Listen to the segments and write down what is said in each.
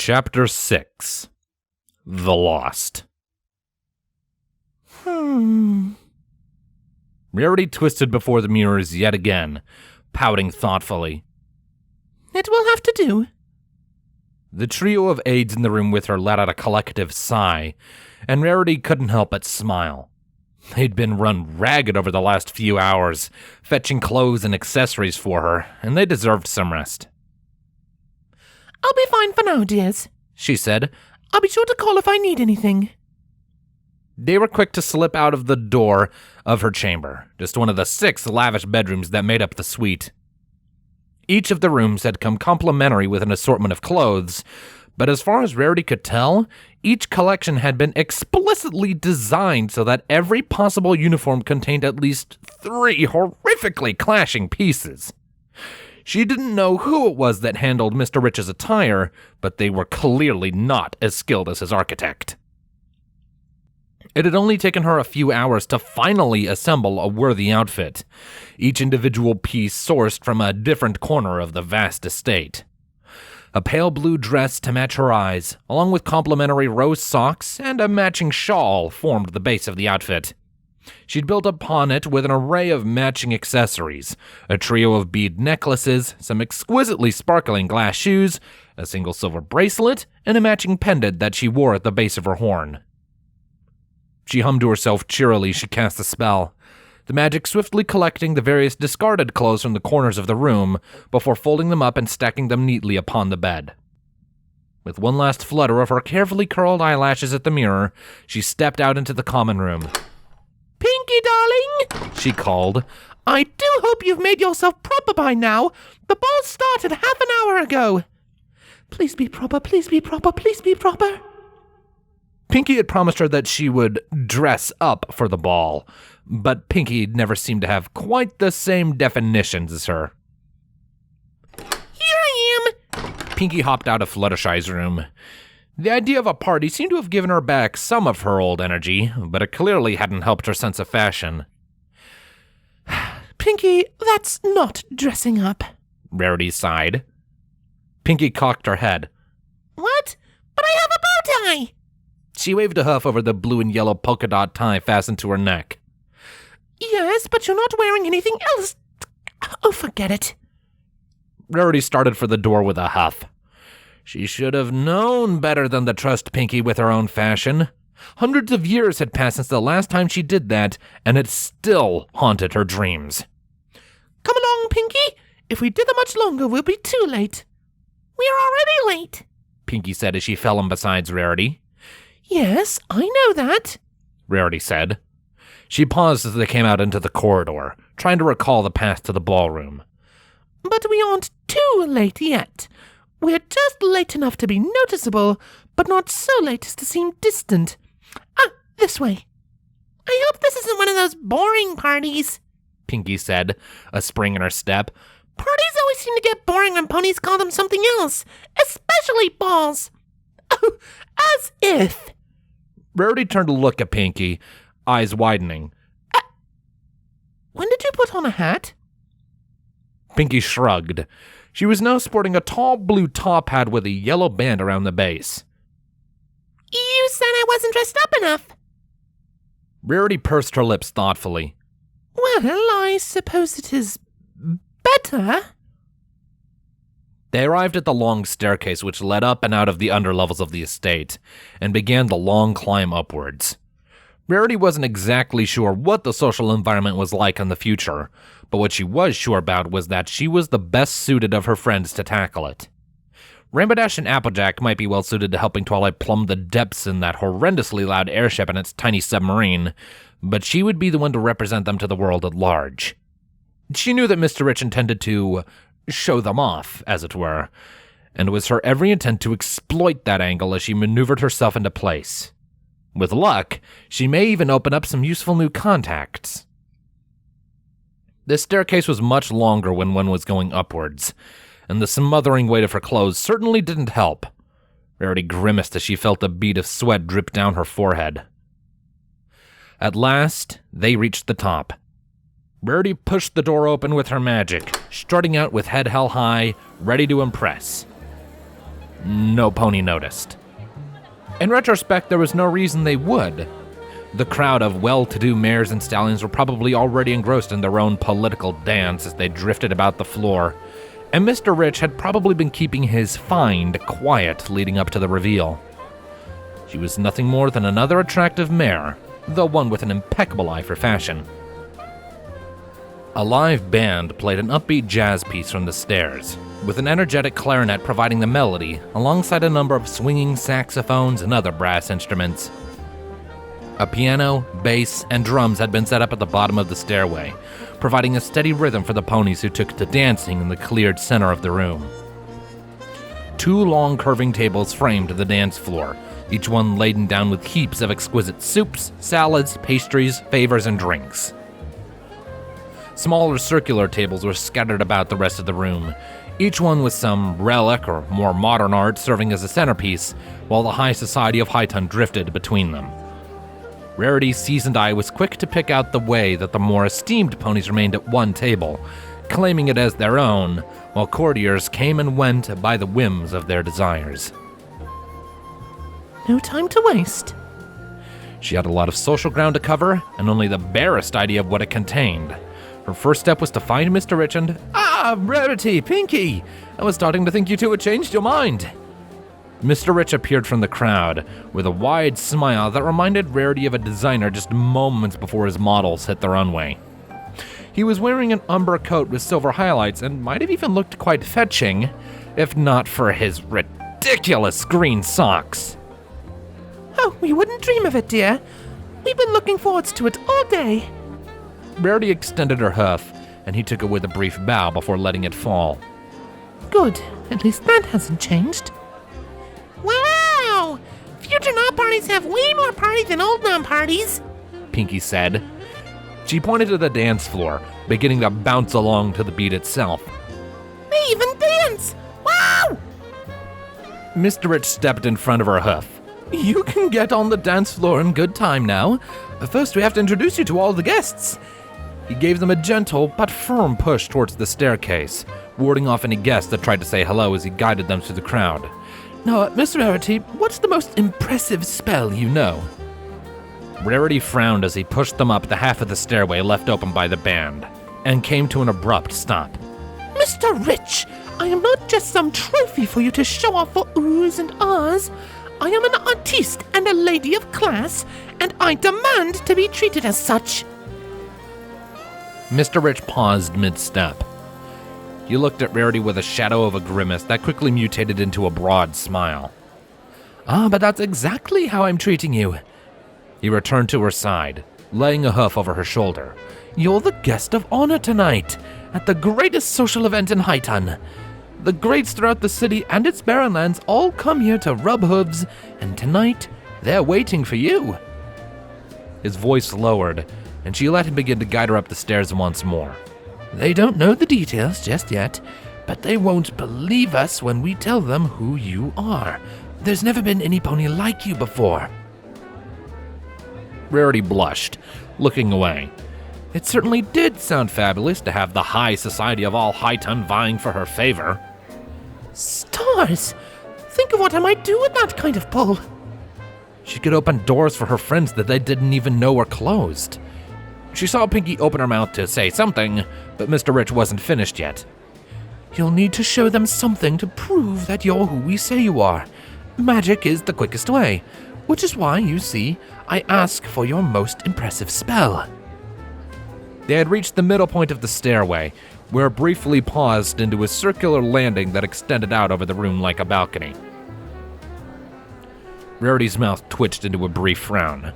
Chapter 6 The Lost. Rarity twisted before the mirrors yet again, pouting thoughtfully. It will have to do. The trio of aides in the room with her let out a collective sigh, and Rarity couldn't help but smile. They'd been run ragged over the last few hours, fetching clothes and accessories for her, and they deserved some rest. I'll be fine for now, dears, she said. I'll be sure to call if I need anything. They were quick to slip out of the door of her chamber, just one of the 6 lavish bedrooms that made up the suite. Each of the rooms had come complimentary with an assortment of clothes, but as far as Rarity could tell, each collection had been explicitly designed so that every possible uniform contained at least 3 horrifically clashing pieces. She didn't know who it was that handled Mr. Rich's attire, but they were clearly not as skilled as his architect. It had only taken her a few hours to finally assemble a worthy outfit, each individual piece sourced from a different corner of the vast estate. A pale blue dress to match her eyes, along with complimentary rose socks and a matching shawl, formed the base of the outfit. She'd built upon it with an array of matching accessories, a trio of bead necklaces, some exquisitely sparkling glass shoes, a single silver bracelet, and a matching pendant that she wore at the base of her horn. She hummed to herself cheerily. She cast the spell, the magic swiftly collecting the various discarded clothes from the corners of the room before folding them up and stacking them neatly upon the bed. With one last flutter of her carefully curled eyelashes at the mirror, she stepped out into the common room. Pinkie, darling, she called. I do hope you've made yourself proper by now. The ball started half an hour ago. Please be proper, please be proper, please be proper. Pinkie had promised her that she would dress up for the ball, but Pinkie never seemed to have quite the same definitions as her. Here I am! Pinkie hopped out of Fluttershy's room. The idea of a party seemed to have given her back some of her old energy, but it clearly hadn't helped her sense of fashion. Pinkie, that's not dressing up, Rarity sighed. Pinkie cocked her head. What? But I have a bow tie! She waved a huff over the blue and yellow polka dot tie fastened to her neck. Yes, but you're not wearing anything else. Oh, forget it. Rarity started for the door with a huff. She should have known better than to trust Pinkie with her own fashion. Hundreds of years had passed since the last time she did that, and it still haunted her dreams. Come along, Pinkie. If we dither much longer, we'll be too late. We're already late, Pinkie said as she fell in beside Rarity. Yes, I know that, Rarity said. She paused as they came out into the corridor, trying to recall the path to the ballroom. But we aren't too late yet. We're just late enough to be noticeable, but not so late as to seem distant. This way. I hope this isn't one of those boring parties, Pinkie said, a spring in her step. Parties always seem to get boring when ponies call them something else, especially balls. Oh, as if. Rarity turned to look at Pinkie, eyes widening. When did you put on a hat? Pinkie shrugged. She was now sporting a tall blue top hat with a yellow band around the base. You said I wasn't dressed up enough. Rarity pursed her lips thoughtfully. Well, I suppose it is better. They arrived at the long staircase which led up and out of the underlevels of the estate, and began the long climb upwards. Rarity wasn't exactly sure what the social environment was like in the future, but what she was sure about was that she was the best suited of her friends to tackle it. Rainbow Dash and Applejack might be well suited to helping Twilight plumb the depths in that horrendously loud airship and its tiny submarine, but she would be the one to represent them to the world at large. She knew that Mr. Rich intended to show them off, as it were, and it was her every intent to exploit that angle as she maneuvered herself into place. With luck, she may even open up some useful new contacts. The staircase was much longer when one was going upwards, and the smothering weight of her clothes certainly didn't help. Rarity grimaced as she felt a bead of sweat drip down her forehead. At last, they reached the top. Rarity pushed the door open with her magic, strutting out with head held high, ready to impress. No pony noticed. In retrospect, there was no reason they would. The crowd of well-to-do mares and stallions were probably already engrossed in their own political dance as they drifted about the floor, and Mr. Rich had probably been keeping his find quiet leading up to the reveal. She was nothing more than another attractive mare, though one with an impeccable eye for fashion. A live band played an upbeat jazz piece from the stairs, with an energetic clarinet providing the melody, alongside a number of swinging saxophones and other brass instruments. A piano, bass, and drums had been set up at the bottom of the stairway, providing a steady rhythm for the ponies who took to dancing in the cleared center of the room. 2 long curving tables framed the dance floor, each one laden down with heaps of exquisite soups, salads, pastries, favors, and drinks. Smaller circular tables were scattered about the rest of the room, each one with some relic or more modern art serving as a centerpiece, while the high society of Highton drifted between them. Rarity's seasoned eye was quick to pick out the way that the more esteemed ponies remained at one table, claiming it as their own, while courtiers came and went by the whims of their desires. No time to waste. She had a lot of social ground to cover, and only the barest idea of what it contained. Her first step was to find Mr. Rich and, Rarity, Pinkie! I was starting to think you two had changed your mind. Mr. Rich appeared from the crowd, with a wide smile that reminded Rarity of a designer just moments before his models hit the runway. He was wearing an umber coat with silver highlights and might have even looked quite fetching, if not for his ridiculous green socks. Oh, we wouldn't dream of it, dear. We've been looking forward to it all day. Rarity extended her hoof, and he took it with a brief bow before letting it fall. Good. At least that hasn't changed. Wow! Future Nom parties have way more party than old Nom parties, Pinkie said. She pointed to the dance floor, beginning to bounce along to the beat itself. They even dance! Wow! Mr. Rich stepped in front of her hoof. You can get on the dance floor in good time now. First, we have to introduce you to all the guests. He gave them a gentle but firm push towards the staircase, warding off any guests that tried to say hello as he guided them through the crowd. Now, Miss Rarity, what's the most impressive spell you know? Rarity frowned as he pushed them up the half of the stairway left open by the band, and came to an abrupt stop. Mr. Rich, I am not just some trophy for you to show off for oohs and ahs. I am an artiste and a lady of class, and I demand to be treated as such. Mr. Rich paused mid-step. He looked at Rarity with a shadow of a grimace that quickly mutated into a broad smile. But that's exactly how I'm treating you. He returned to her side, laying a hoof over her shoulder. You're the guest of honor tonight, at the greatest social event in Highton. The greats throughout the city and its barren lands all come here to rub hooves, and tonight, they're waiting for you. His voice lowered, and she let him begin to guide her up the stairs once more. They don't know the details just yet, but they won't believe us when we tell them who you are. There's never been any pony like you before. Rarity blushed, looking away. It certainly did sound fabulous to have the high society of all Highton vying for her favor. Stars! Think of what I might do with that kind of pull. She could open doors for her friends that they didn't even know were closed. She saw Pinkie open her mouth to say something, but Mr. Rich wasn't finished yet. You'll need to show them something to prove that you're who we say you are. Magic is the quickest way, which is why, you see, I ask for your most impressive spell. They had reached the middle point of the stairway, where it briefly paused into a circular landing that extended out over the room like a balcony. Rarity's mouth twitched into a brief frown.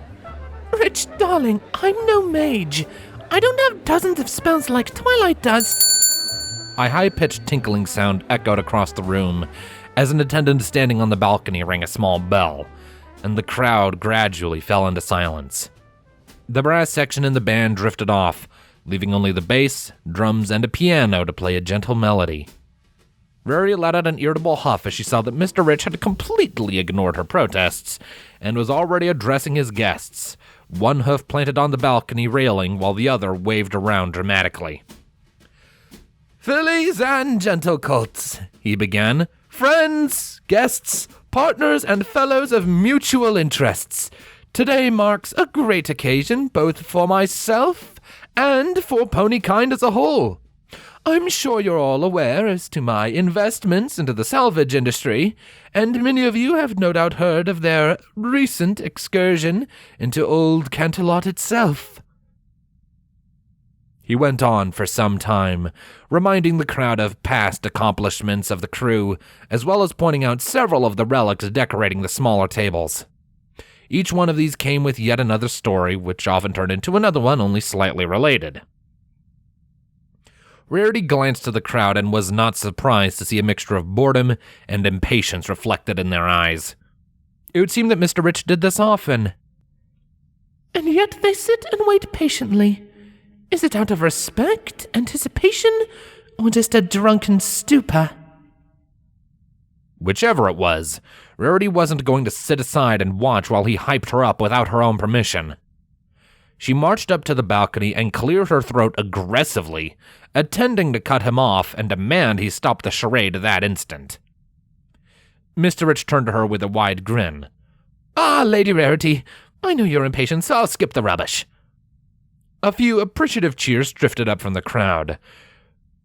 Rich, darling, I'm no mage. I don't have dozens of spells like Twilight does. A high-pitched tinkling sound echoed across the room as an attendant standing on the balcony rang a small bell, and the crowd gradually fell into silence. The brass section in the band drifted off, leaving only the bass, drums, and a piano to play a gentle melody. Rarity let out an irritable huff as she saw that Mr. Rich had completely ignored her protests and was already addressing his guests, one hoof planted on the balcony railing while the other waved around dramatically. Fillies and gentle colts, he began, Friends, guests, partners, and fellows of mutual interests, today marks a great occasion both for myself and for ponykind as a whole. I'm sure you're all aware as to my investments into the salvage industry, and many of you have no doubt heard of their recent excursion into old Canterlot itself. He went on for some time, reminding the crowd of past accomplishments of the crew, as well as pointing out several of the relics decorating the smaller tables. Each one of these came with yet another story, which often turned into another one only slightly related. Rarity glanced to the crowd and was not surprised to see a mixture of boredom and impatience reflected in their eyes. It would seem that Mr. Rich did this often. And yet they sit and wait patiently. Is it out of respect, anticipation, or just a drunken stupor? Whichever it was, Rarity wasn't going to sit aside and watch while he hyped her up without her own permission. She marched up to the balcony and cleared her throat aggressively, intending to cut him off and demand he stop the charade that instant. Mr. Rich turned to her with a wide grin. "Ah, Lady Rarity, I know you're impatient, so I'll skip the rubbish." A few appreciative cheers drifted up from the crowd.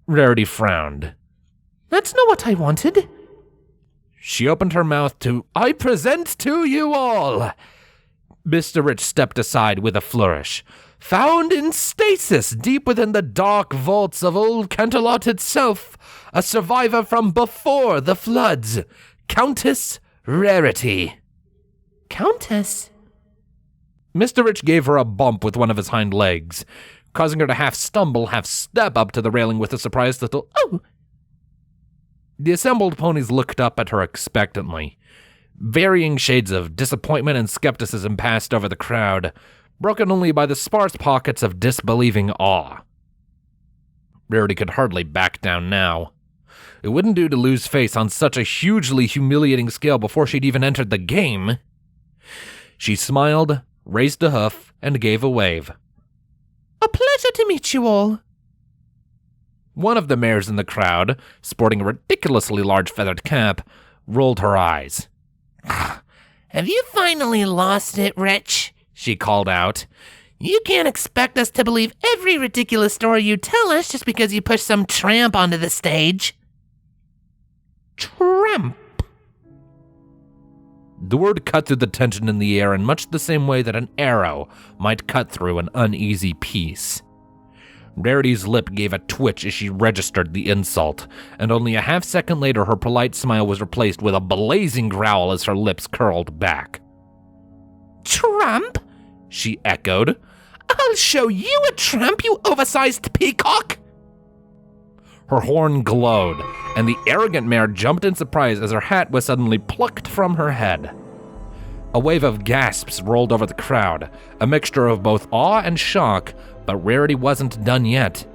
Rarity frowned. "That's not what I wanted." She opened her mouth to, "I present to you all." Mr. Rich stepped aside with a flourish. "Found in stasis deep within the dark vaults of old Canterlot itself, a survivor from before the floods, Countess Rarity." "Countess?" Mr. Rich gave her a bump with one of his hind legs, causing her to half stumble, half step up to the railing with a surprised little, "Oh!" The assembled ponies looked up at her expectantly. Varying shades of disappointment and skepticism passed over the crowd, broken only by the sparse pockets of disbelieving awe. Rarity could hardly back down now. It wouldn't do to lose face on such a hugely humiliating scale before she'd even entered the game. She smiled, raised a hoof, and gave a wave. "A pleasure to meet you all." One of the mares in the crowd, sporting a ridiculously large feathered cap, rolled her eyes. "Have you finally lost it, Rich?" she called out. "You can't expect us to believe every ridiculous story you tell us just because you push some tramp onto the stage." Tramp? The word cut through the tension in the air in much the same way that an arrow might cut through an uneasy peace. Rarity's lip gave a twitch as she registered the insult, and only a half-second later her polite smile was replaced with a blazing growl as her lips curled back. "Tramp?" she echoed. "I'll show you a tramp, you oversized peacock!" Her horn glowed, and the arrogant mare jumped in surprise as her hat was suddenly plucked from her head. A wave of gasps rolled over the crowd, a mixture of both awe and shock, but Rarity wasn't done yet.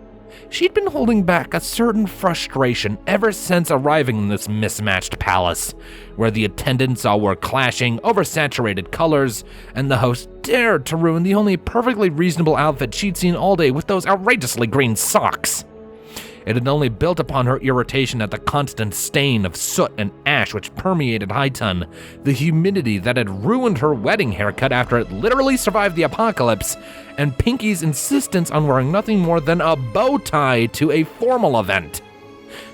She'd been holding back a certain frustration ever since arriving in this mismatched palace, where the attendants all wore clashing, oversaturated colors, and the host dared to ruin the only perfectly reasonable outfit she'd seen all day with those outrageously green socks. It had only built upon her irritation at the constant stain of soot and ash which permeated Highton, the humidity that had ruined her wedding haircut after it literally survived the apocalypse, and Pinkie's insistence on wearing nothing more than a bow tie to a formal event.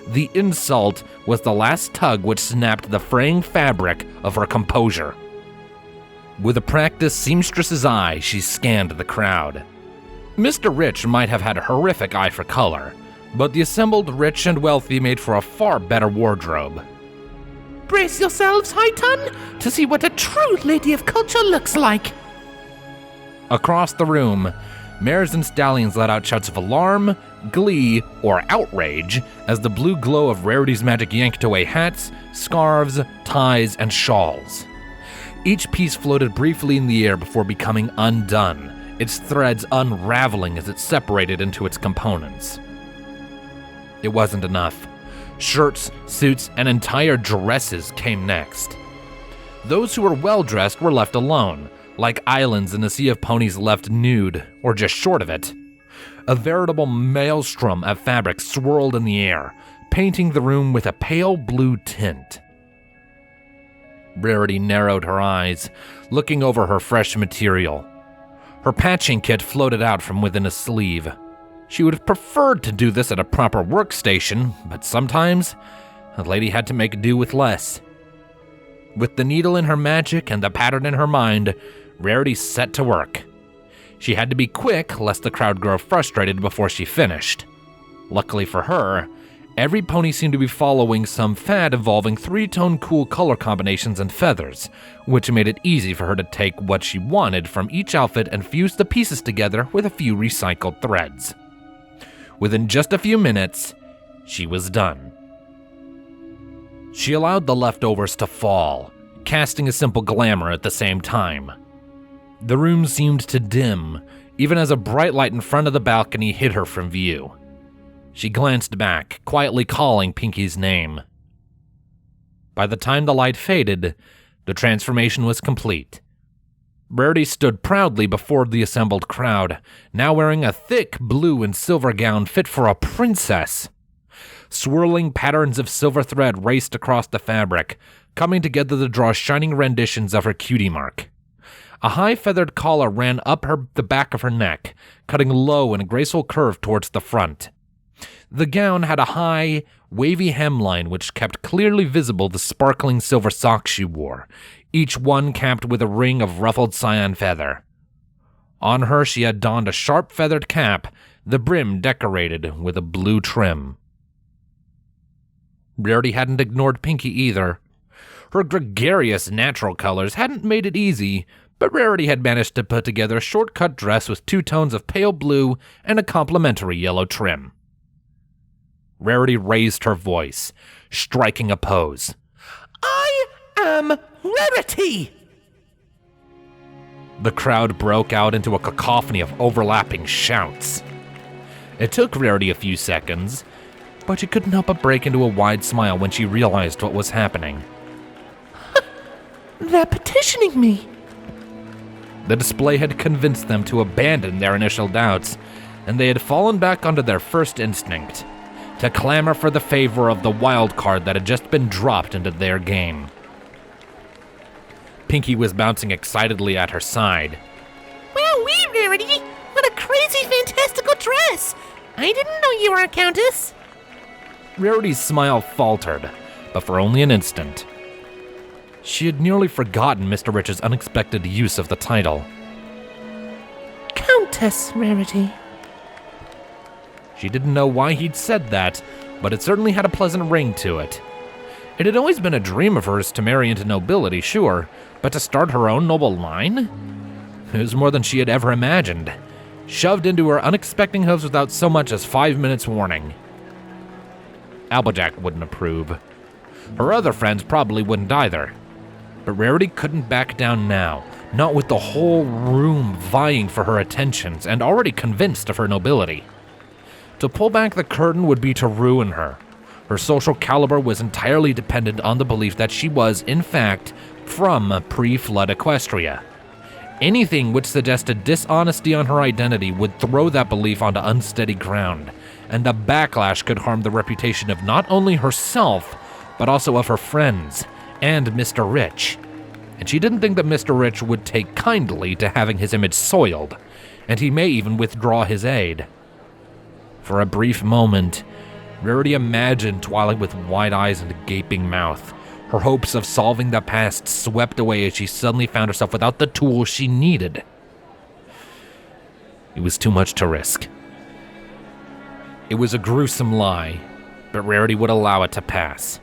The insult was the last tug which snapped the fraying fabric of her composure. With a practiced seamstress's eye, she scanned the crowd. Mr. Rich might have had a horrific eye for color, but the assembled rich and wealthy made for a far better wardrobe. "Brace yourselves, Highton, to see what a true lady of culture looks like." Across the room, mares and stallions let out shouts of alarm, glee, or outrage as the blue glow of Rarity's magic yanked away hats, scarves, ties, and shawls. Each piece floated briefly in the air before becoming undone, its threads unraveling as it separated into its components. It wasn't enough. Shirts, suits, and entire dresses came next. Those who were well-dressed were left alone, like islands in a sea of ponies left nude, or just short of it. A veritable maelstrom of fabric swirled in the air, painting the room with a pale blue tint. Rarity narrowed her eyes, looking over her fresh material. Her patching kit floated out from within a sleeve. She would have preferred to do this at a proper workstation, but sometimes the lady had to make do with less. With the needle in her magic and the pattern in her mind, Rarity set to work. She had to be quick, lest the crowd grow frustrated before she finished. Luckily for her, every pony seemed to be following some fad involving 3-tone cool color combinations and feathers, which made it easy for her to take what she wanted from each outfit and fuse the pieces together with a few recycled threads. Within just a few minutes, she was done. She allowed the leftovers to fall, casting a simple glamour at the same time. The room seemed to dim, even as a bright light in front of the balcony hid her from view. She glanced back, quietly calling Pinkie's name. By the time the light faded, the transformation was complete. Rarity stood proudly before the assembled crowd, now wearing a thick blue and silver gown fit for a princess. Swirling patterns of silver thread raced across the fabric, coming together to draw shining renditions of her cutie mark. A high feathered collar ran up the back of her neck, cutting low in a graceful curve towards the front. The gown had a high, wavy hemline which kept clearly visible the sparkling silver socks she wore, each one capped with a ring of ruffled cyan feather. On her she had donned a sharp feathered cap, the brim decorated with a blue trim. Rarity hadn't ignored Pinkie either. Her gregarious natural colors hadn't made it easy, but Rarity had managed to put together a short-cut dress with 2 tones of pale blue and a complementary yellow trim. Rarity raised her voice, striking a pose. I am Rarity! The crowd broke out into a cacophony of overlapping shouts. It took Rarity a few seconds, but she couldn't help but break into a wide smile when she realized what was happening. They're petitioning me. The display had convinced them to abandon their initial doubts, and they had fallen back onto their first instinct, to clamor for the favor of the wild card that had just been dropped into their game. Pinkie was bouncing excitedly at her side. Wowee, Rarity! What a crazy, fantastical dress! I didn't know you were a countess. Rarity's smile faltered, but for only an instant. She had nearly forgotten Mr. Rich's unexpected use of the title. Countess Rarity. She didn't know why he'd said that, but it certainly had a pleasant ring to it. It had always been a dream of hers to marry into nobility, sure, but to start her own noble line? It was more than she had ever imagined, shoved into her unexpected hooves without so much as 5 minutes warning. Applejack wouldn't approve. Her other friends probably wouldn't either. But Rarity couldn't back down now, not with the whole room vying for her attentions and already convinced of her nobility. To pull back the curtain would be to ruin her. Her social caliber was entirely dependent on the belief that she was, in fact, from pre-flood Equestria. Anything which suggested dishonesty on her identity would throw that belief onto unsteady ground, and the backlash could harm the reputation of not only herself, but also of her friends, and Mr. Rich. And she didn't think that Mr. Rich would take kindly to having his image soiled, and he may even withdraw his aid. For a brief moment, Rarity imagined Twilight with wide eyes and a gaping mouth, her hopes of solving the past swept away as she suddenly found herself without the tools she needed. It was too much to risk. It was a gruesome lie, but Rarity would allow it to pass.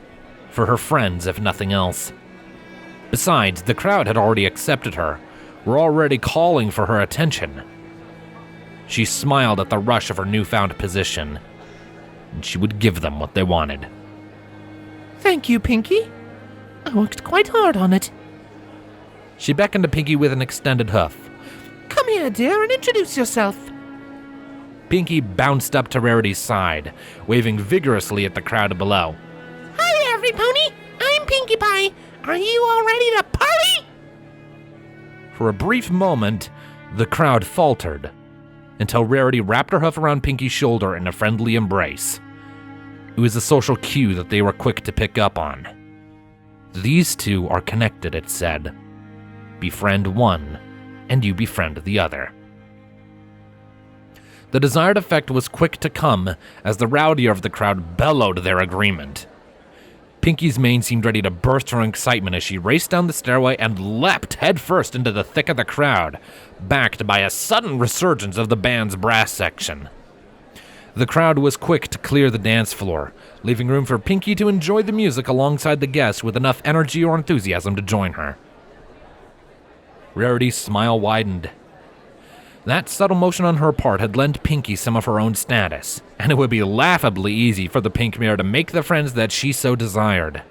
For her friends, if nothing else. Besides, the crowd had already accepted her, were already calling for her attention. She smiled at the rush of her newfound position, and she would give them what they wanted. Thank you, Pinkie. I worked quite hard on it. She beckoned to Pinkie with an extended hoof. Come here, dear, and introduce yourself. Pinkie bounced up to Rarity's side, waving vigorously at the crowd below. Hi, every pony. I'm Pinkie Pie. Are you all ready to party? For a brief moment, the crowd faltered, until Rarity wrapped her hoof around Pinkie's shoulder in a friendly embrace. It was a social cue that they were quick to pick up on. These two are connected, it said. Befriend one, and you befriend the other. The desired effect was quick to come as the rowdier of the crowd bellowed their agreement. Pinkie's mane seemed ready to burst her excitement as she raced down the stairway and leapt headfirst into the thick of the crowd, backed by a sudden resurgence of the band's brass section. The crowd was quick to clear the dance floor, leaving room for Pinkie to enjoy the music alongside the guests with enough energy or enthusiasm to join her. Rarity's smile widened. That subtle motion on her part had lent Pinkie some of her own status, and it would be laughably easy for the Pink Mirror to make the friends that she so desired.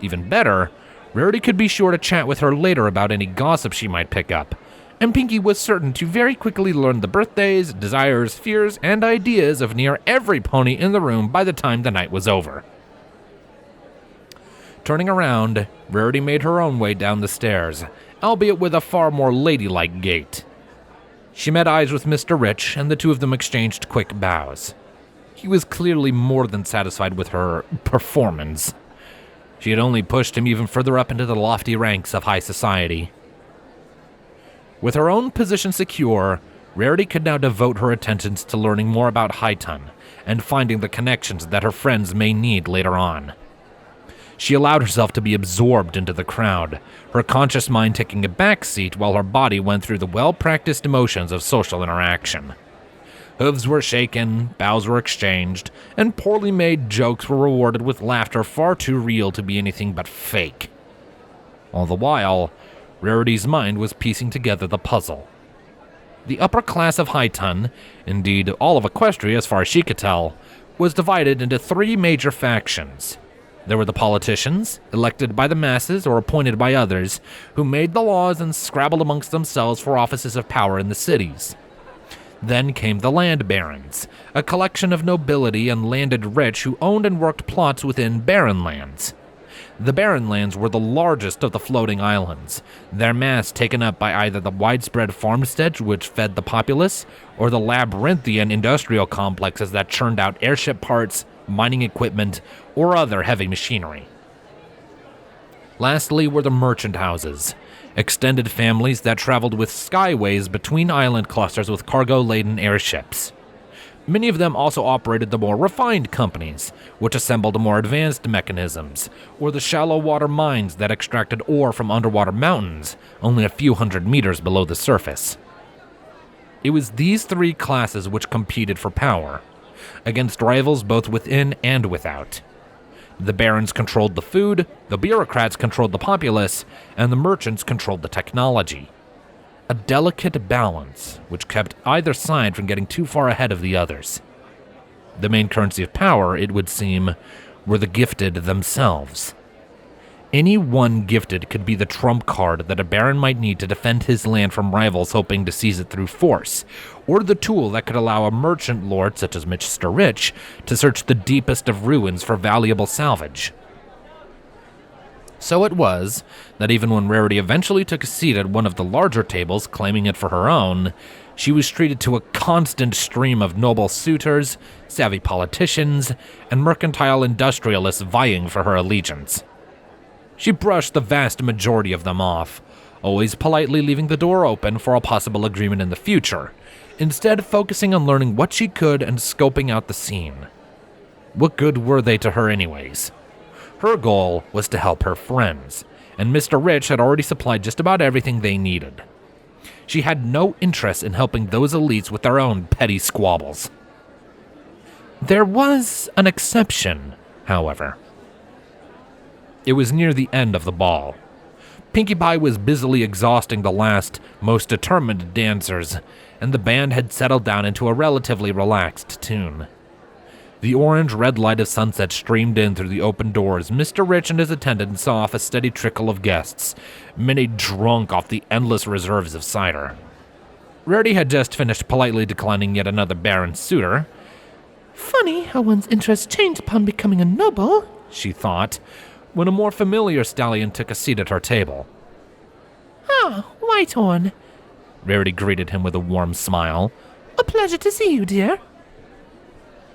Even better, Rarity could be sure to chat with her later about any gossip she might pick up, and Pinkie was certain to very quickly learn the birthdays, desires, fears, and ideas of near every pony in the room by the time the night was over. Turning around, Rarity made her own way down the stairs, albeit with a far more ladylike gait. She met eyes with Mr. Rich, and the two of them exchanged quick bows. He was clearly more than satisfied with her performance. She had only pushed him even further up into the lofty ranks of high society. With her own position secure, Rarity could now devote her attentions to learning more about Highton and finding the connections that her friends may need later on. She allowed herself to be absorbed into the crowd, her conscious mind taking a back seat while her body went through the well-practiced emotions of social interaction. Hooves were shaken, bows were exchanged, and poorly made jokes were rewarded with laughter far too real to be anything but fake. All the while, Rarity's mind was piecing together the puzzle. The upper class of Highton, indeed all of Equestria as far as she could tell, was divided into three major factions. There were the politicians, elected by the masses or appointed by others, who made the laws and scrabbled amongst themselves for offices of power in the cities. Then came the land barons, a collection of nobility and landed rich who owned and worked plots within barren lands. The barren lands were the largest of the floating islands, their mass taken up by either the widespread farmsteads which fed the populace, or the labyrinthian industrial complexes that churned out airship parts, mining equipment, or other heavy machinery. Lastly were the merchant houses, extended families that traveled with skyways between island clusters with cargo-laden airships. Many of them also operated the more refined companies, which assembled more advanced mechanisms, or the shallow water mines that extracted ore from underwater mountains, only a few hundred meters below the surface. It was these three classes which competed for power, against rivals both within and without. The barons controlled the food, the bureaucrats controlled the populace, and the merchants controlled the technology. A delicate balance which kept either side from getting too far ahead of the others. The main currency of power, it would seem, were the gifted themselves. Any one gifted could be the trump card that a baron might need to defend his land from rivals hoping to seize it through force, or the tool that could allow a merchant lord such as Mr. Rich to search the deepest of ruins for valuable salvage. So it was that even when Rarity eventually took a seat at one of the larger tables, claiming it for her own, she was treated to a constant stream of noble suitors, savvy politicians, and mercantile industrialists vying for her allegiance. She brushed the vast majority of them off, always politely leaving the door open for a possible agreement in the future, instead focusing on learning what she could and scoping out the scene. What good were they to her anyways? Her goal was to help her friends, and Mr. Rich had already supplied just about everything they needed. She had no interest in helping those elites with their own petty squabbles. There was an exception, however. It was near the end of the ball. Pinkie Pie was busily exhausting the last, most determined dancers, and the band had settled down into a relatively relaxed tune. The orange-red light of sunset streamed in through the open doors. Mr. Rich and his attendant saw off a steady trickle of guests, many drunk off the endless reserves of cider. Rarity had just finished politely declining yet another baron suitor. Funny how one's interests change upon becoming a noble, she thought, when a more familiar stallion took a seat at her table. Ah, Whitehorn. Rarity greeted him with a warm smile. A pleasure to see you, dear.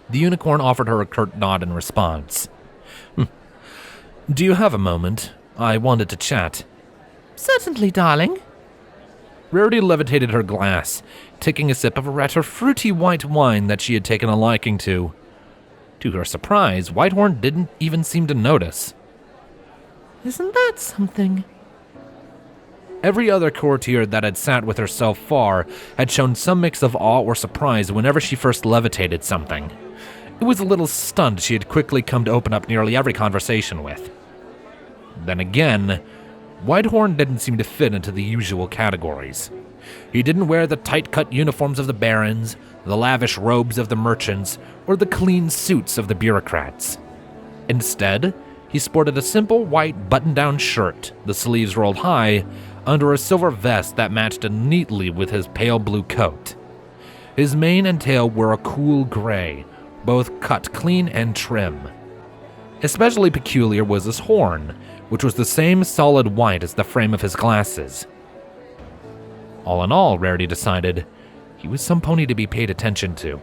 The unicorn offered her a curt nod in response. Do you have a moment? I wanted to chat. Certainly, darling. Rarity levitated her glass, taking a sip of a rather fruity white wine that she had taken a liking to. To her surprise, Whitehorn didn't even seem to notice. Isn't that something? Every other courtier that had sat with her so far had shown some mix of awe or surprise whenever she first levitated something. It was a little stunned she had quickly come to open up nearly every conversation with. Then again, Whitehorn didn't seem to fit into the usual categories. He didn't wear the tight-cut uniforms of the barons, the lavish robes of the merchants, or the clean suits of the bureaucrats. Instead, he sported a simple white button-down shirt, the sleeves rolled high, under a silver vest that matched neatly with his pale blue coat. His mane and tail were a cool gray, both cut clean and trim. Especially peculiar was his horn, which was the same solid white as the frame of his glasses. All in all, Rarity decided, he was some pony to be paid attention to.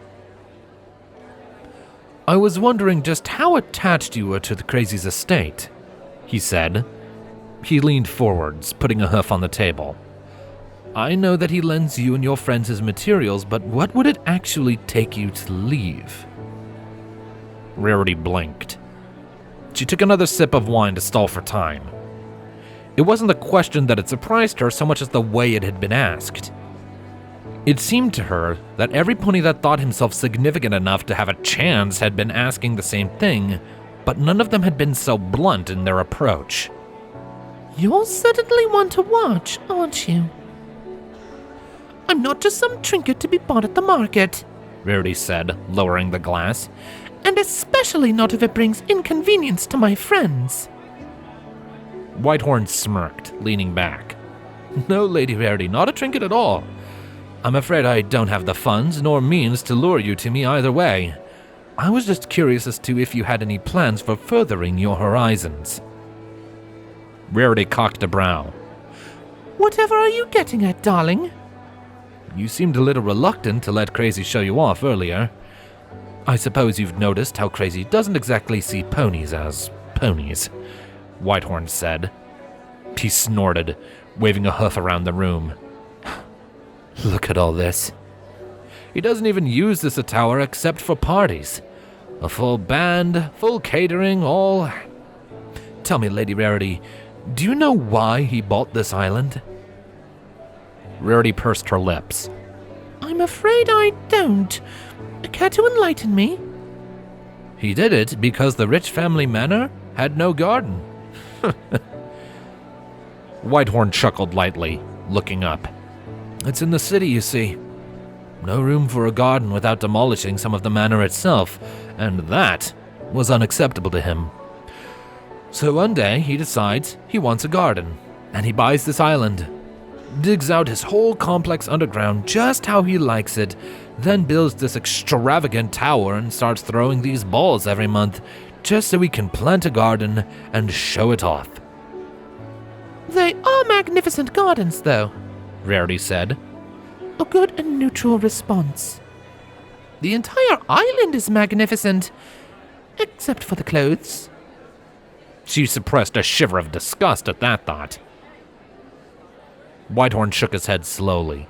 I was wondering just how attached you were to the crazy's estate, he said. He leaned forwards, putting a hoof on the table. I know that he lends you and your friends his materials, but what would it actually take you to leave? Rarity blinked. She took another sip of wine to stall for time. It wasn't the question that had surprised her so much as the way it had been asked. It seemed to her that every pony that thought himself significant enough to have a chance had been asking the same thing, but none of them had been so blunt in their approach. You're certainly one to watch, aren't you? I'm not just some trinket to be bought at the market, Rarity said, lowering the glass. And especially not if it brings inconvenience to my friends. Whitehorn smirked, leaning back. No, Lady Rarity, not a trinket at all. I'm afraid I don't have the funds nor means to lure you to me either way. I was just curious as to if you had any plans for furthering your horizons. Rarity cocked a brow. Whatever are you getting at, darling? You seemed a little reluctant to let Crazy show you off earlier. I suppose you've noticed how Crazy doesn't exactly see ponies as ponies, Whitehorn said. He snorted, waving a hoof around the room. Look at all this. He doesn't even use this tower except for parties. A full band, full catering, all... Tell me, Lady Rarity, do you know why he bought this island? Rarity pursed her lips. I'm afraid I don't. Care to enlighten me? He did it because the rich family manor had no garden. Whitehorn chuckled lightly, looking up. It's in the city, you see. No room for a garden without demolishing some of the manor itself, and that was unacceptable to him. So one day he decides he wants a garden, and he buys this island, digs out his whole complex underground just how he likes it, then builds this extravagant tower and starts throwing these balls every month just so he can plant a garden and show it off. They are magnificent gardens, though, Rarity said. A good and neutral response. The entire island is magnificent, except for the clothes. She suppressed a shiver of disgust at that thought. Whitehorn shook his head slowly.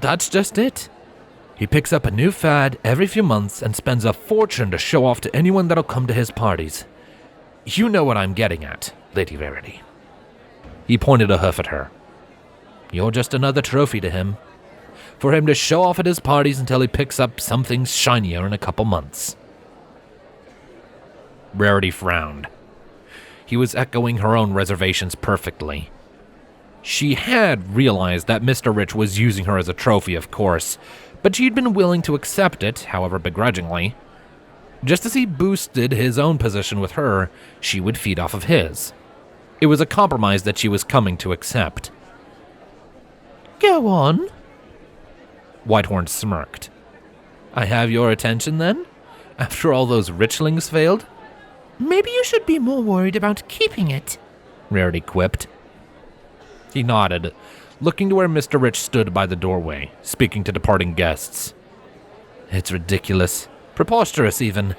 That's just it. He picks up a new fad every few months and spends a fortune to show off to anyone that'll come to his parties. You know what I'm getting at, Lady Rarity. He pointed a hoof at her. You're just another trophy to him. For him to show off at his parties until he picks up something shinier in a couple months. Rarity frowned. He was echoing her own reservations perfectly. She had realized that Mr. Rich was using her as a trophy, of course, but she'd been willing to accept it, however begrudgingly. Just as he boosted his own position with her, she would feed off of his. It was a compromise that she was coming to accept. Go on. Whitehorn smirked. I have your attention, then? After all those richlings failed? Maybe you should be more worried about keeping it, Rarity quipped. He nodded, looking to where Mr. Rich stood by the doorway, speaking to departing guests. It's ridiculous, Preposterous, even.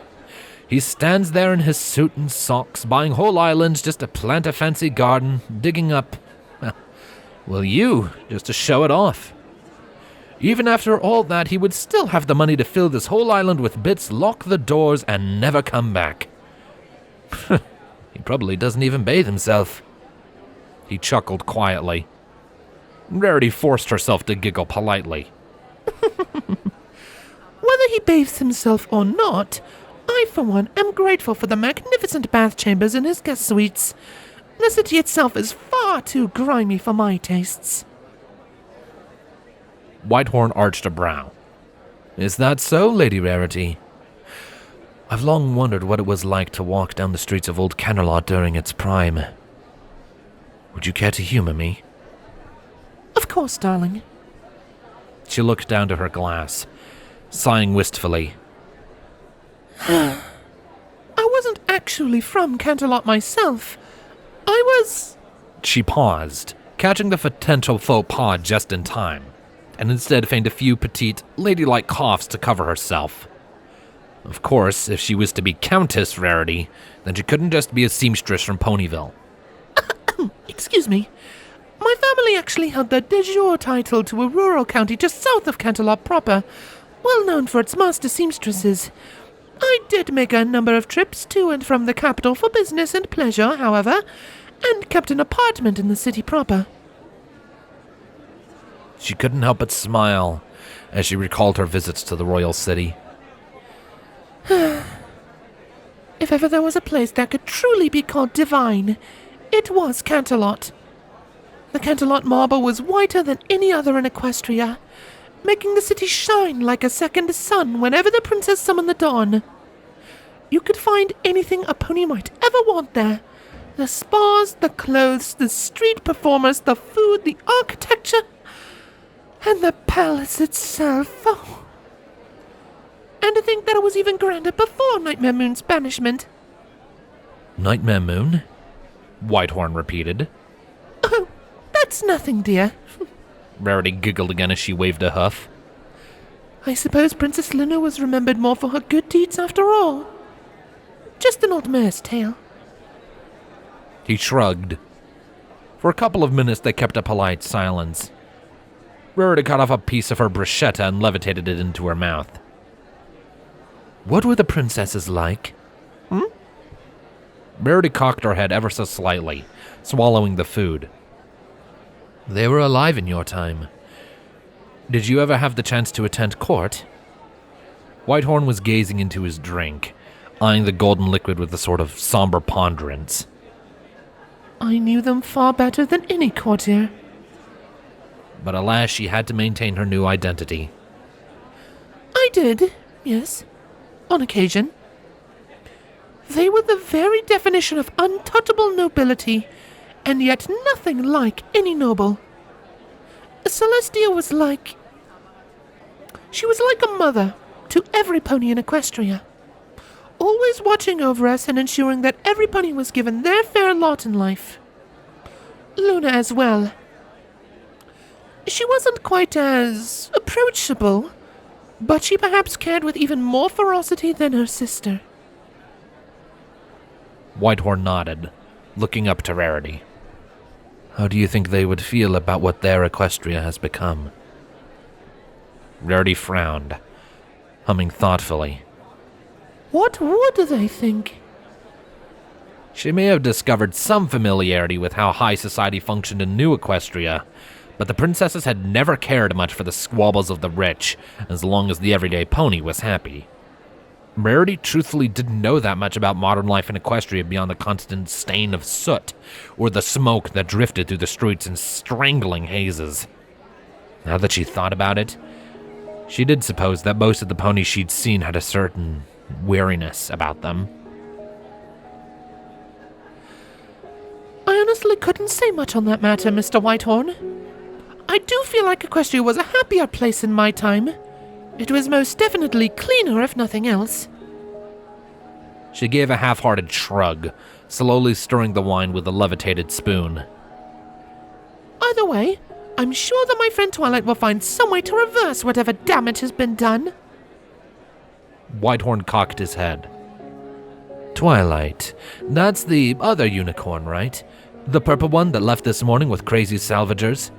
He stands there in his suit and socks, buying whole islands just to plant a fancy garden, digging up, well, you, just to show it off. Even after all that, he would still have the money to fill this whole island with bits, lock the doors, and never come back. He probably doesn't even bathe himself. He chuckled quietly. Rarity forced herself to giggle politely. Whether he bathes himself or not, I, for one, am grateful for the magnificent bath chambers in his guest suites. The city itself is far too grimy for my tastes. Whitehorn arched a brow. Is that so, Lady Rarity? I've long wondered what it was like to walk down the streets of Old Camelot during its prime. Would you care to humor me? Of course, darling. She looked down to her glass, sighing wistfully. I wasn't actually from Canterlot myself. I was... She paused, catching the potential faux pas just in time, and instead feigned a few petite, ladylike coughs to cover herself. Of course, if she was to be Countess Rarity, then she couldn't just be a seamstress from Ponyville. Excuse me. My family actually held the de jure title to a rural county just south of Canterlot proper, well known for its master seamstresses. I did make a number of trips to and from the capital for business and pleasure, however, and kept an apartment in the city proper. She couldn't help but smile as she recalled her visits to the royal city. If ever there was a place that could truly be called divine, it was Canterlot. The Canterlot marble was whiter than any other in Equestria, making the city shine like a second sun whenever the princess summoned the dawn. You could find anything a pony might ever want there. The spas, the clothes, the street performers, the food, the architecture, and the palace itself. Oh. And to think that it was even grander before Nightmare Moon's banishment. Nightmare Moon? Whitehorn repeated. Oh, that's nothing, dear. Rarity giggled again as she waved a huff. I suppose Princess Luna was remembered more for her good deeds after all. Just an old mare's tale. He shrugged. For a couple of minutes they kept a polite silence. Rarity cut off a piece of her bruschetta and levitated it into her mouth. What were the princesses like? Rarity cocked her head ever so slightly, swallowing the food. They were alive in your time. Did you ever have the chance to attend court? Whitehorn was gazing into his drink, eyeing the golden liquid with a sort of somber ponderance. I knew them far better than any courtier. But alas, she had to maintain her new identity. I did, yes, on occasion. They were the very definition of untouchable nobility, and yet nothing like any noble. Celestia was like... She was like a mother to every pony in Equestria, always watching over us and ensuring that every pony was given their fair lot in life. Luna as well. She wasn't quite as approachable, but she perhaps cared with even more ferocity than her sister. Whitehorn nodded, looking up to Rarity. How do you think they would feel about what their Equestria has become? Rarity frowned, humming thoughtfully. What would they think? She may have discovered some familiarity with how high society functioned in New Equestria, but the princesses had never cared much for the squabbles of the rich, as long as the everyday pony was happy. Rarity truthfully didn't know that much about modern life in Equestria beyond the constant stain of soot, or the smoke that drifted through the streets in strangling hazes. Now that she thought about it, she did suppose that most of the ponies she'd seen had a certain weariness about them. I honestly couldn't say much on that matter, Mr. Whitehorn. I do feel like Equestria was a happier place in my time. It was most definitely cleaner, if nothing else. She gave a half-hearted shrug, slowly stirring the wine with a levitated spoon. Either way, I'm sure that my friend Twilight will find some way to reverse whatever damage has been done. Whitehorn cocked his head. Twilight, that's the other unicorn, right? The purple one that left this morning with crazy salvagers?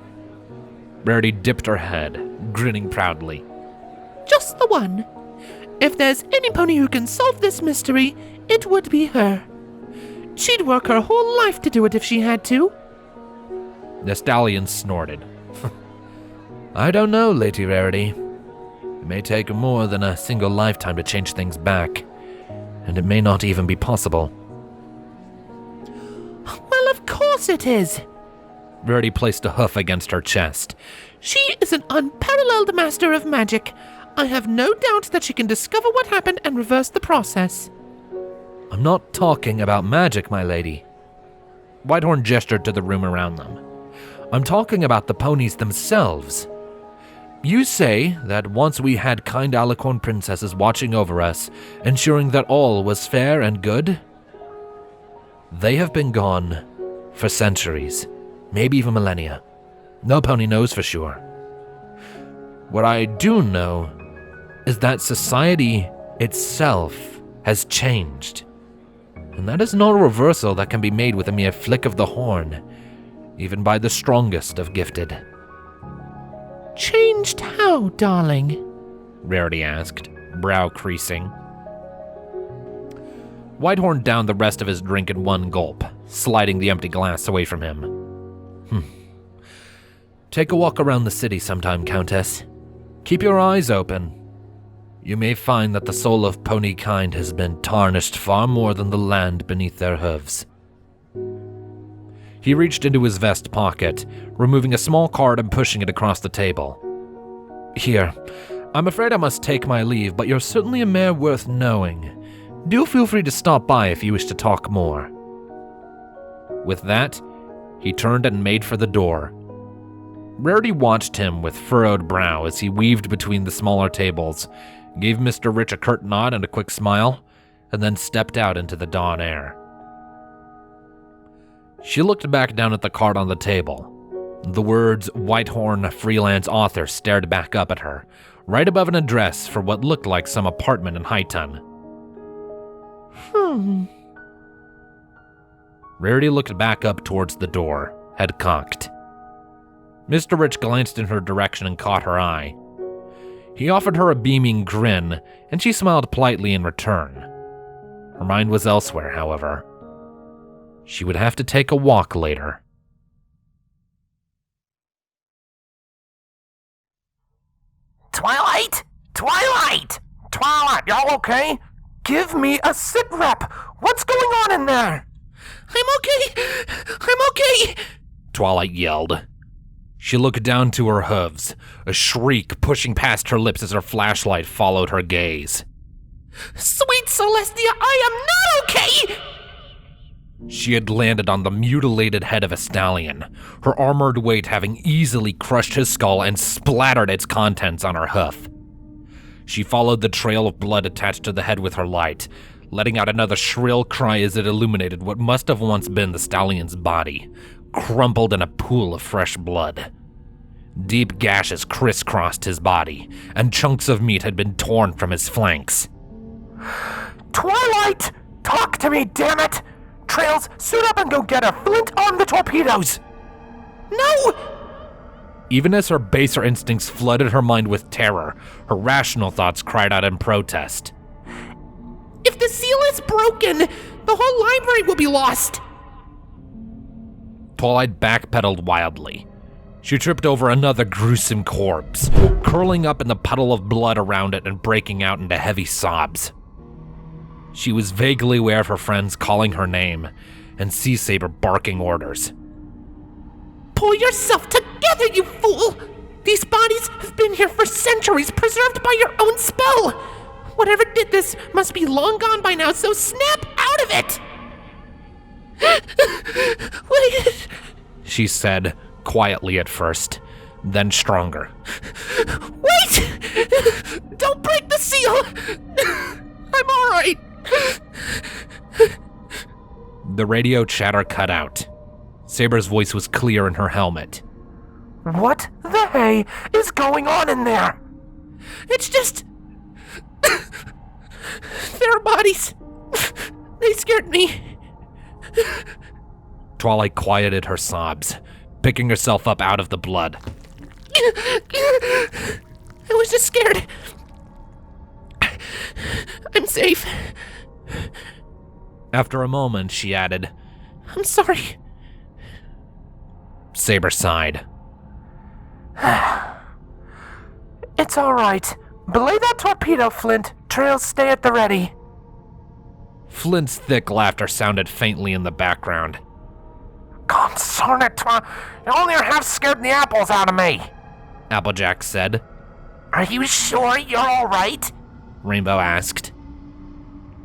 Rarity dipped her head, grinning proudly. Just the one. If there's any pony who can solve this mystery, it would be her. She'd work her whole life to do it if she had to. The stallion snorted. I don't know, Lady Rarity. It may take more than a single lifetime to change things back, and it may not even be possible. Well, of course it is. Rarity placed a hoof against her chest. She is an unparalleled master of magic. I have no doubt that she can discover what happened and reverse the process. I'm not talking about magic, my lady. Whitehorn gestured to the room around them. I'm talking about the ponies themselves. You say that once we had kind Alicord princesses watching over us, ensuring that all was fair and good? They have been gone for centuries, maybe even millennia. No pony knows for sure. What I do know is that society itself has changed. And that is not a reversal that can be made with a mere flick of the horn, even by the strongest of gifted. Changed how, darling? Rarity asked, brow creasing. Whitehorn downed the rest of his drink in one gulp, sliding the empty glass away from him. Take a walk around the city sometime, Countess. Keep your eyes open. You may find that the soul of pony kind has been tarnished far more than the land beneath their hooves. He reached into his vest pocket, removing a small card and pushing it across the table. Here, I'm afraid I must take my leave, but you're certainly a mare worth knowing. Do feel free to stop by if you wish to talk more. With that, he turned and made for the door. Rarity watched him with furrowed brow as he weaved between the smaller tables, gave Mr. Rich a curt nod and a quick smile, and then stepped out into the dawn air. She looked back down at the card on the table. The words Whitehorn freelance author stared back up at her, right above an address for what looked like some apartment in Highton. Rarity looked back up towards the door, head cocked. Mr. Rich glanced in her direction and caught her eye. He offered her a beaming grin, and she smiled politely in return. Her mind was elsewhere, however. She would have to take a walk later. Twilight! Twilight! Twilight, y'all okay? Give me a sit rep. What's going on in there? I'm okay! Twilight yelled. She looked down to her hooves, a shriek pushing past her lips as her flashlight followed her gaze. Sweet Celestia, I am not okay! She had landed on the mutilated head of a stallion, her armored weight having easily crushed his skull and splattered its contents on her hoof. She followed the trail of blood attached to the head with her light, letting out another shrill cry as it illuminated what must have once been the stallion's body, crumpled in a pool of fresh blood. Deep gashes crisscrossed his body, and chunks of meat had been torn from his flanks. Twilight! Talk to me, damn it! Trails, suit up and go get her. Flint on the torpedoes! No! Even as her baser instincts flooded her mind with terror, her rational thoughts cried out in protest. If the seal is broken, the whole library will be lost! Twilight backpedaled wildly. She tripped over another gruesome corpse, curling up in the puddle of blood around it and breaking out into heavy sobs. She was vaguely aware of her friends calling her name, and Sea Saber barking orders. Pull yourself together, you fool! These bodies have been here for centuries, preserved by your own spell! Whatever did this must be long gone by now, so snap out of it! Wait! She said, quietly at first, then stronger. Wait! Don't break the seal! I'm alright! The radio chatter cut out. Saber's voice was clear in her helmet. What the hey is going on in there? It's just... There are bodies. They scared me. Twilight quieted her sobs, picking herself up out of the blood. I was just scared. I'm safe. After a moment, she added, I'm sorry. Saber sighed. It's all right. Belay that torpedo, Flint. Trails stay at the ready. Flint's thick laughter sounded faintly in the background. Consarn it, you only are half scared the apples out of me. Applejack said. Are you sure you're all right? Rainbow asked.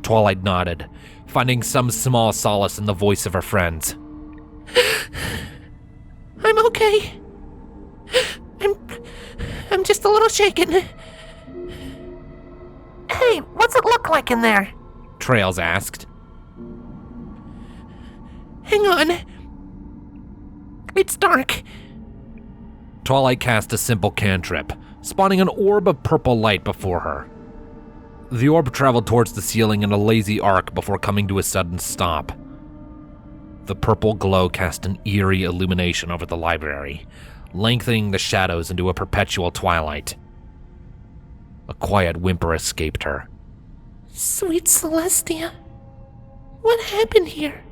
Twilight nodded, finding some small solace in the voice of her friends. I'm okay. I'm just a little shaken. Hey, what's it look like in there? Trails asked. Hang on. It's dark. Twilight cast a simple cantrip, spawning an orb of purple light before her. The orb traveled towards the ceiling in a lazy arc before coming to a sudden stop. The purple glow cast an eerie illumination over the library, lengthening the shadows into a perpetual twilight. A quiet whimper escaped her. Sweet Celestia, what happened here?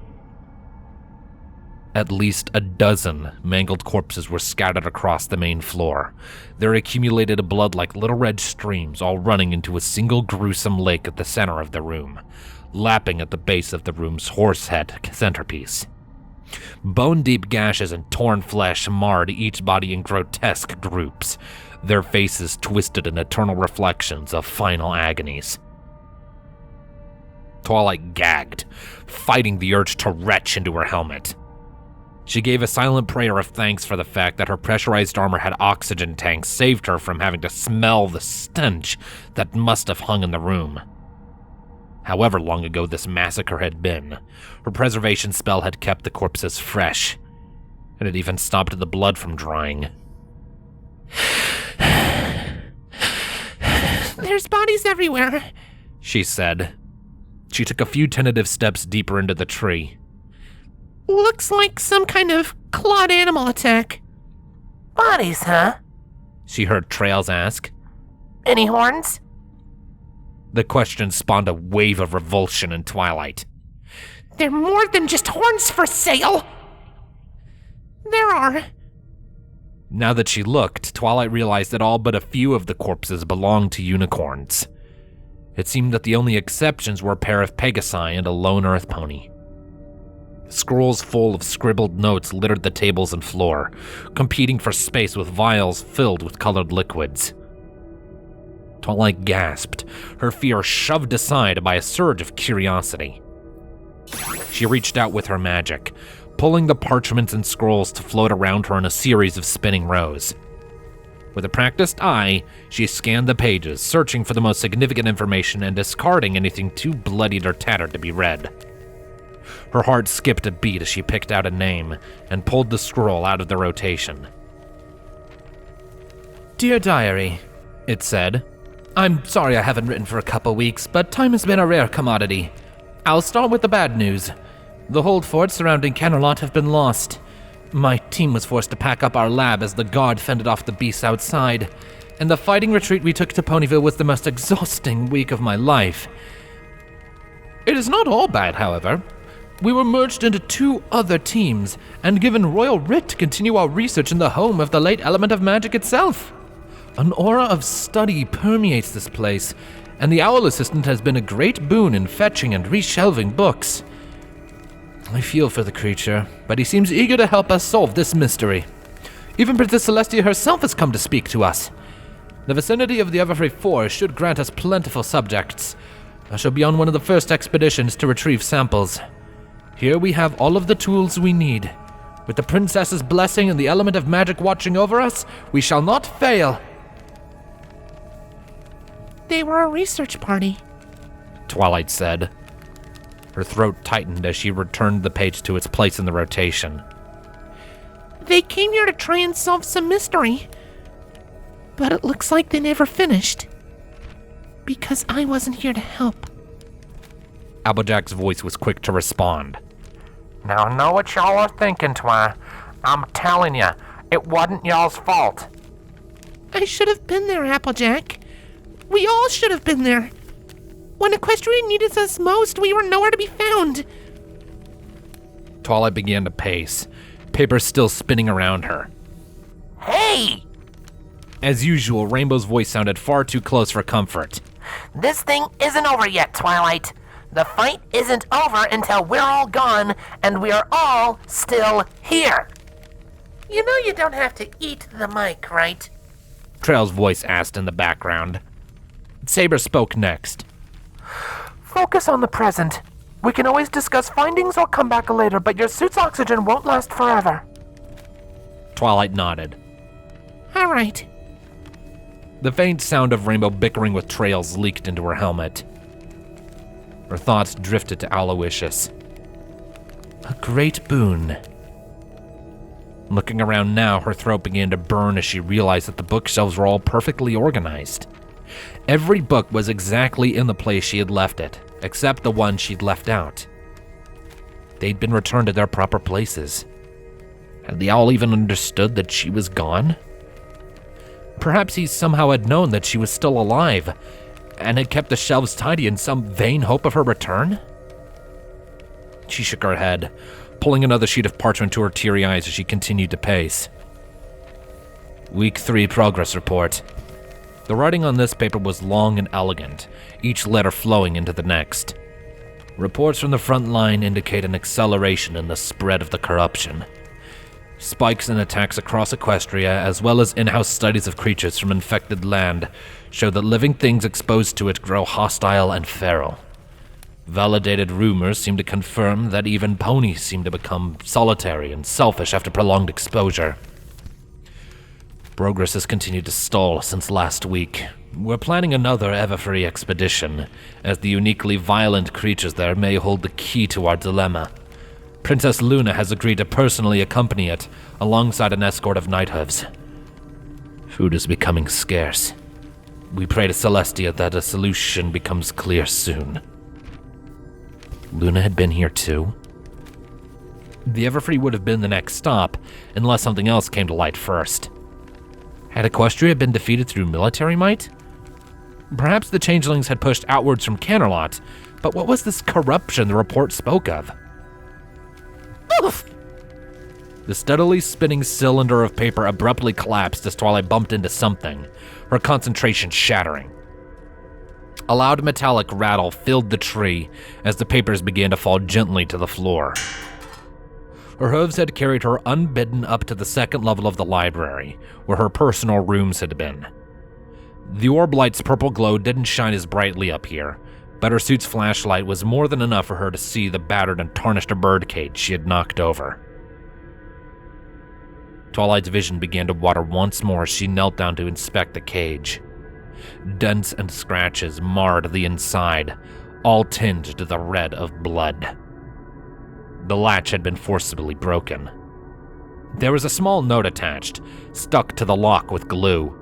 At least a dozen mangled corpses were scattered across the main floor, their accumulated blood like little red streams all running into a single gruesome lake at the center of the room, lapping at the base of the room's horsehead centerpiece. Bone-deep gashes and torn flesh marred each body in grotesque groups, their faces twisted in eternal reflections of final agonies. Twilight gagged, fighting the urge to retch into her helmet. She gave a silent prayer of thanks for the fact that her pressurized armor had oxygen tanks saved her from having to smell the stench that must have hung in the room. However long ago this massacre had been, her preservation spell had kept the corpses fresh, and it even stopped the blood from drying. There's bodies everywhere, she said. She took a few tentative steps deeper into the tree. Looks like some kind of clawed animal attack. Bodies, huh? She heard Trails ask. Any horns? The question spawned a wave of revulsion in Twilight. They're more than just horns for sale. There are. Now that she looked, Twilight realized that all but a few of the corpses belonged to unicorns. It seemed that the only exceptions were a pair of Pegasi and a lone earth pony. Scrolls full of scribbled notes littered the tables and floor, competing for space with vials filled with colored liquids. Twilight gasped, her fear shoved aside by a surge of curiosity. She reached out with her magic, pulling the parchments and scrolls to float around her in a series of spinning rows. With a practiced eye, she scanned the pages, searching for the most significant information and discarding anything too bloodied or tattered to be read. Her heart skipped a beat as she picked out a name and pulled the scroll out of the rotation. Dear Diary, it said, I'm sorry I haven't written for a couple weeks, but time has been a rare commodity. I'll start with the bad news. The hold forts surrounding Camelot have been lost. My team was forced to pack up our lab as the guard fended off the beasts outside, and the fighting retreat we took to Ponyville was the most exhausting week of my life. It is not all bad, however. We were merged into 2 other teams and given royal writ to continue our research in the home of the late element of magic itself. An aura of study permeates this place, and the owl assistant has been a great boon in fetching and reshelving books. I feel for the creature, but he seems eager to help us solve this mystery. Even Princess Celestia herself has come to speak to us. The vicinity of the Everfree Forest should grant us plentiful subjects. I shall be on one of the first expeditions to retrieve samples. Here we have all of the tools we need. With the princess's blessing and the element of magic watching over us, we shall not fail. They were a research party, Twilight said. Her throat tightened as she returned the page to its place in the rotation. They came here to try and solve some mystery, but it looks like they never finished. because I wasn't here to help. Applejack's voice was quick to respond. Now I know what y'all are thinking, Twi. I'm telling you, it wasn't y'all's fault. I should have been there, Applejack. We all should have been there. When Equestrian needed us most, we were nowhere to be found. Twilight began to pace, paper still spinning around her. Hey! As usual, Rainbow's voice sounded far too close for comfort. This thing isn't over yet, Twilight. The fight isn't over until we're all gone, and we're all still here. You know you don't have to eat the mic, right? Trail's voice asked in the background. Saber spoke next. Focus on the present. We can always discuss findings or come back later, but your suit's oxygen won't last forever. Twilight nodded. All right. The faint sound of Rainbow bickering with Trails leaked into her helmet. Her thoughts drifted to Aloysius. A great boon. Looking around now, her throat began to burn as she realized that the bookshelves were all perfectly organized. Every book was exactly in the place she had left it, except the one she'd left out. They'd been returned to their proper places. Had the owl even understood that she was gone? Perhaps he somehow had known that she was still alive, and had kept the shelves tidy in some vain hope of her return? She shook her head, pulling another sheet of parchment to her teary eyes as she continued to pace. Week 3 progress report. The writing on this paper was long and elegant, each letter flowing into the next. Reports from the front line indicate an acceleration in the spread of the corruption. Spikes in attacks across Equestria, as well as in-house studies of creatures from infected land, show that living things exposed to it grow hostile and feral. Validated rumors seem to confirm that even ponies seem to become solitary and selfish after prolonged exposure. Progress has continued to stall since last week. We're planning another Everfree expedition, as the uniquely violent creatures there may hold the key to our dilemma. Princess Luna has agreed to personally accompany it, alongside an escort of Nighthooves. Food is becoming scarce. We pray to Celestia that a solution becomes clear soon. Luna had been here too? The Everfree would have been the next stop, unless something else came to light first. Had Equestria been defeated through military might? Perhaps the changelings had pushed outwards from Canerlot, but what was this corruption the report spoke of? Oof! The steadily spinning cylinder of paper abruptly collapsed as Twilight bumped into something, her concentration shattering. A loud metallic rattle filled the tree as the papers began to fall gently to the floor. Her hooves had carried her unbidden up to the second level of the library, where her personal rooms had been. The orb light's purple glow didn't shine as brightly up here, but her suit's flashlight was more than enough for her to see the battered and tarnished birdcage she had knocked over. Twilight's vision began to water once more as she knelt down to inspect the cage. Dents and scratches marred the inside, all tinged to the red of blood. The latch had been forcibly broken. There was a small note attached, stuck to the lock with glue.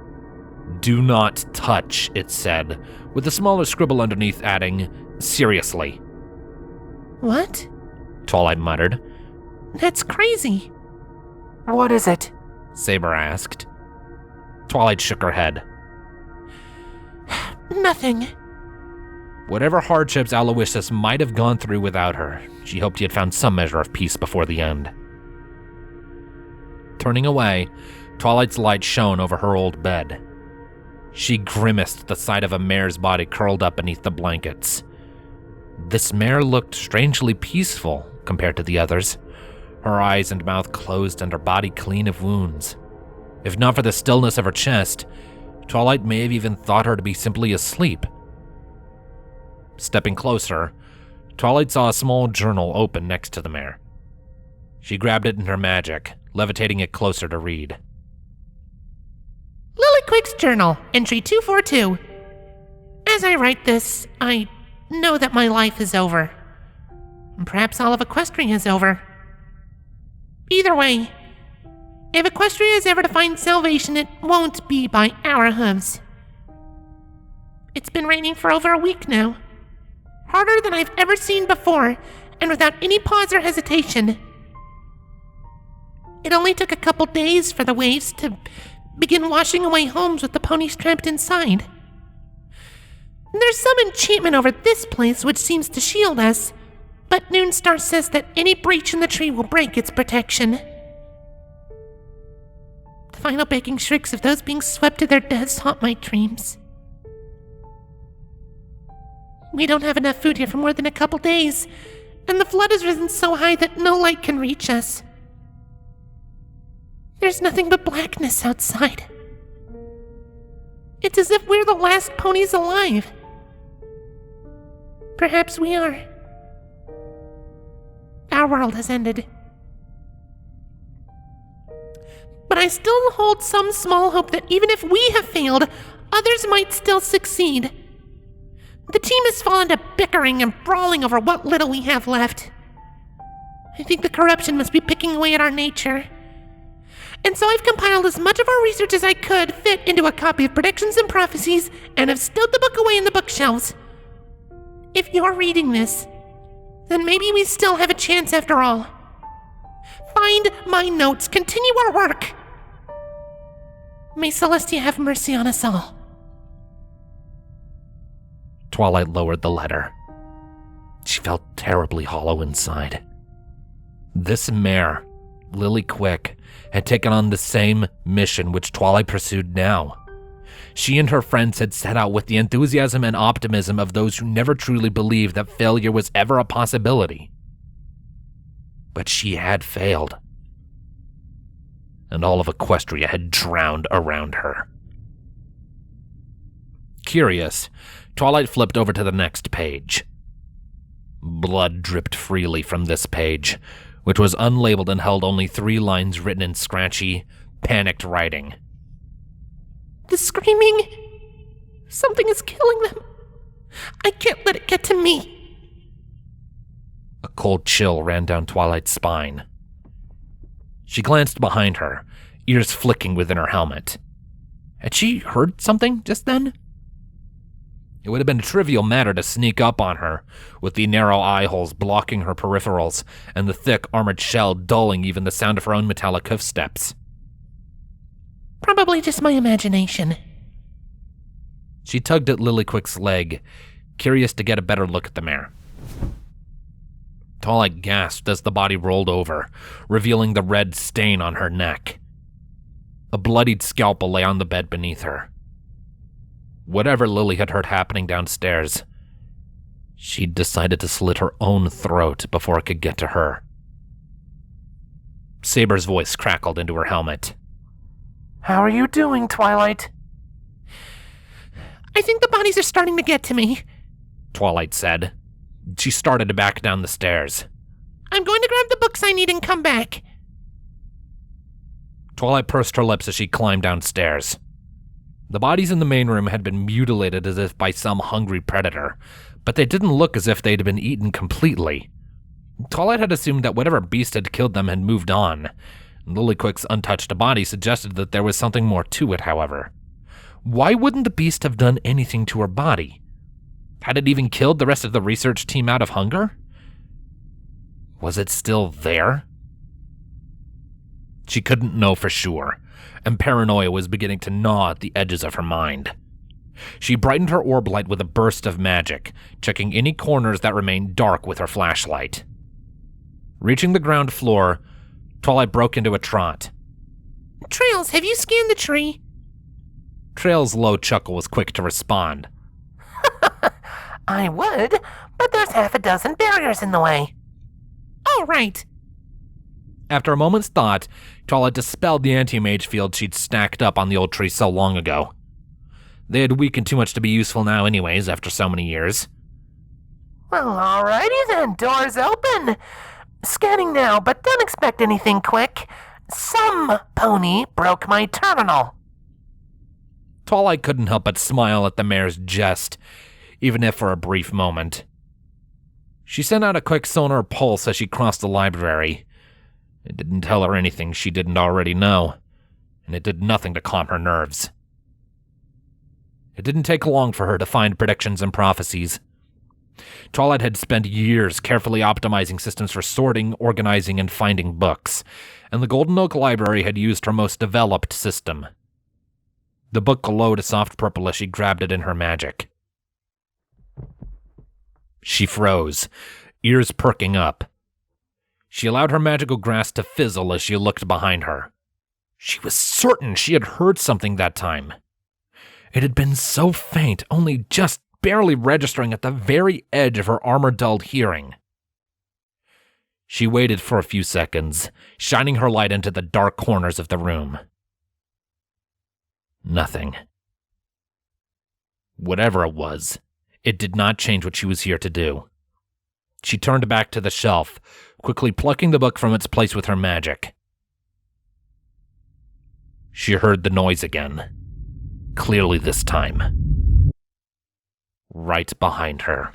"Do not touch," it said, with a smaller scribble underneath adding, "Seriously." What? Twilight muttered. That's crazy. What is it? Saber asked. Twilight shook her head. Nothing. Whatever hardships Aloysius might have gone through without her, she hoped he had found some measure of peace before the end. Turning away, Twilight's light shone over her old bed. She grimaced at the sight of a mare's body curled up beneath the blankets. This mare looked strangely peaceful compared to the others, her eyes and mouth closed and her body clean of wounds. If not for the stillness of her chest, Twilight may have even thought her to be simply asleep. Stepping closer, Twilight saw a small journal open next to the mare. She grabbed it in her magic, levitating it closer to read. Lily Quick's journal, entry 242. As I write this, I know that my life is over. Perhaps all of Equestria is over. Either way, if Equestria is ever to find salvation, it won't be by our hooves. It's been raining for over a week now. Harder than I've ever seen before, and without any pause or hesitation. It only took a couple days for the waves to begin washing away homes with the ponies trapped inside. There's some enchantment over this place which seems to shield us, but Noonstar says that any breach in the tree will break its protection. The final baking shrieks of those being swept to their deaths haunt my dreams. We don't have enough food here for more than a couple days, and the flood has risen so high that no light can reach us. There's nothing but blackness outside. It's as if we're the last ponies alive. Perhaps we are. Our world has ended. But I still hold some small hope that even if we have failed, others might still succeed. The team has fallen to bickering and brawling over what little we have left. I think the corruption must be picking away at our nature. And so I've compiled as much of our research as I could fit into a copy of Predictions and Prophecies and have stowed the book away in the bookshelves. If you're reading this, then maybe we still have a chance after all. Find my notes, continue our work. May Celestia have mercy on us all. Twilight lowered the letter. She felt terribly hollow inside. This mare, Lily Quick, had taken on the same mission which Twilight pursued now. She and her friends had set out with the enthusiasm and optimism of those who never truly believed that failure was ever a possibility. But she had failed. And all of Equestria had drowned around her. Curious, Twilight flipped over to the next page. Blood dripped freely from this page, which was unlabeled and held only 3 lines written in scratchy, panicked writing. The screaming. Something is killing them. I can't let it get to me. A cold chill ran down Twilight's spine. She glanced behind her, ears flicking within her helmet. Had she heard something just then? It would have been a trivial matter to sneak up on her, with the narrow eye holes blocking her peripherals and the thick armored shell dulling even the sound of her own metallic hoofsteps. Probably just my imagination. She tugged at Lilyquick's leg, curious to get a better look at the mare. Twilight gasped as the body rolled over, revealing the red stain on her neck. A bloodied scalpel lay on the bed beneath her. Whatever Lily had heard happening downstairs, she'd decided to slit her own throat before it could get to her. Saber's voice crackled into her helmet. How are you doing, Twilight? I think the bodies are starting to get to me, Twilight said. She started to back down the stairs. I'm going to grab the books I need and come back. Twilight pursed her lips as she climbed downstairs. The bodies in the main room had been mutilated as if by some hungry predator, but they didn't look as if they'd been eaten completely. Twilight had assumed that whatever beast had killed them had moved on. Lilyquick's untouched body suggested that there was something more to it, however. Why wouldn't the beast have done anything to her body? Had it even killed the rest of the research team out of hunger? Was it still there? She couldn't know for sure, and paranoia was beginning to gnaw at the edges of her mind. She brightened her orb light with a burst of magic, checking any corners that remained dark with her flashlight. Reaching the ground floor, Twilight broke into a trot. Trails, have you scanned the tree? Trail's low chuckle was quick to respond. I would, but there's half a dozen barriers in the way. Oh, right. After a moment's thought, Twilight dispelled the anti-mage field she'd stacked up on the old tree so long ago. They had weakened too much to be useful now anyways, after so many years. Well, alrighty then, doors open. Scanning now, but don't expect anything quick. Some pony broke my terminal. Twilight couldn't help but smile at the mare's jest, even if for a brief moment. She sent out a quick sonar pulse as she crossed the library. It didn't tell her anything she didn't already know, and it did nothing to calm her nerves. It didn't take long for her to find predictions and prophecies. Twilight had spent years carefully optimizing systems for sorting, organizing, and finding books, and the Golden Oak Library had used her most developed system. The book glowed a soft purple as she grabbed it in her magic. She froze, ears perking up. She allowed her magical grasp to fizzle as she looked behind her. She was certain she had heard something that time. It had been so faint, only just barely registering at the very edge of her armor-dulled hearing. She waited for a few seconds, shining her light into the dark corners of the room. Nothing. Whatever it was, it did not change what she was here to do. She turned back to the shelf, quickly plucking the book from its place with her magic. She heard the noise again. Clearly this time. Right behind her.